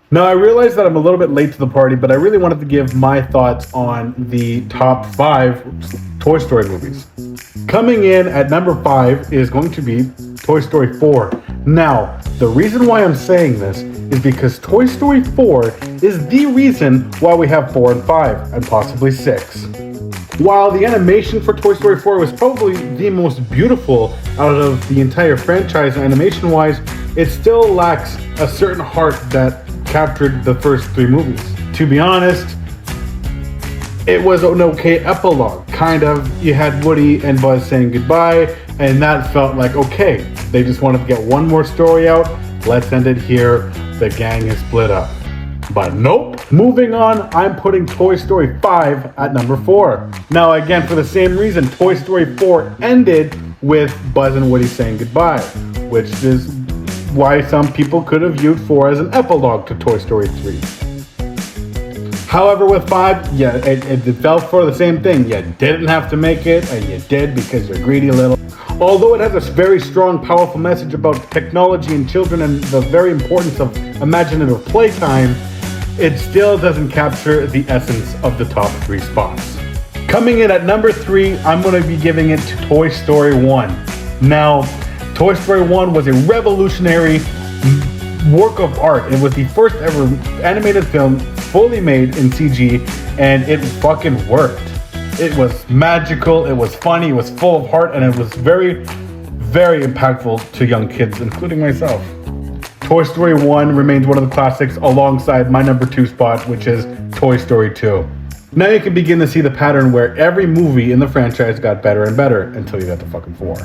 Now, I realize that I'm a little bit late to the party, but I really wanted to give my thoughts on the top 5 Toy Story movies. Coming in at number 5 is going to be Toy Story 4. Now, the reason why I'm saying this is because Toy Story 4 is the reason why we have 4 and 5, and possibly 6. While the animation for Toy Story 4 was probably the most beautiful out of the entire franchise animation-wise, it still lacks a certain heart that captured the first 3 movies. To be honest, it was an okay epilogue. Kind of, you had Woody and Buzz saying goodbye, and that felt like, okay, they just wanted to get one more story out, let's end it here, the gang is split up. But nope. Moving on, I'm putting Toy Story 5 at number 4. Now again, for the same reason, Toy Story 4 ended with Buzz and Woody saying goodbye, which is why some people could have viewed 4 as an epilogue to Toy Story 3. However, with 5, yeah, it fell for the same thing. You didn't have to make it, and you did because you're greedy little. Although it has a very strong, powerful message about technology and children and the very importance of imaginative playtime, it still doesn't capture the essence of the top 3 spots. Coming in at number 3, I'm going to be giving it to Toy Story 1. Now, Toy Story 1 was a revolutionary work of art. It was the first ever animated film fully made in CG, and it fucking worked. It was magical, it was funny, it was full of heart, and it was very, very impactful to young kids, including myself. Toy Story 1 remains one of the classics alongside my number 2 spot, which is Toy Story 2. Now you can begin to see the pattern where every movie in the franchise got better and better until you got to fucking 4.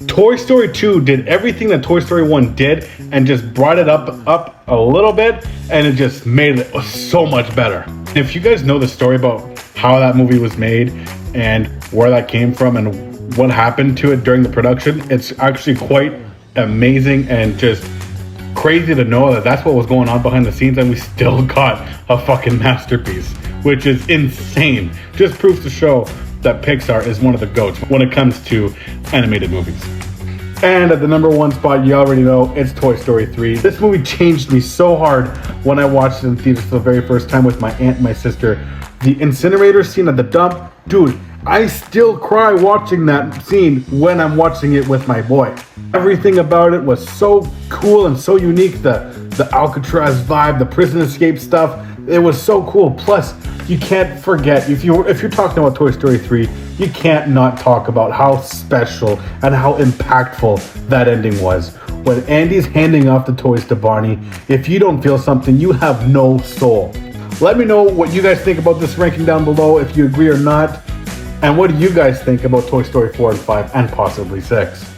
Toy Story 2 did everything that Toy Story 1 did and just brought it up a little bit, and it just made it so much better. If you guys know the story about how that movie was made and where that came from and what happened to it during the production, it's actually quite amazing and just crazy to know that that's what was going on behind the scenes, and we still got a fucking masterpiece, which is insane. Just proves to show that Pixar is one of the GOATs when it comes to animated movies. And at the number 1 spot, you already know, it's Toy Story 3. This movie changed me so hard when I watched it in theaters for the very first time with my aunt and my sister. The incinerator scene at the dump, dude, I still cry watching that scene when I'm watching it with my boy. Everything about it was so cool and so unique. The Alcatraz vibe, the prison escape stuff, it was so cool. Plus, you can't forget, if you're talking about Toy Story 3, you can't not talk about how special and how impactful that ending was. When Andy's handing off the toys to Barney, if you don't feel something, you have no soul. Let me know what you guys think about this ranking down below, if you agree or not. And what do you guys think about Toy Story 4 and 5 and possibly 6?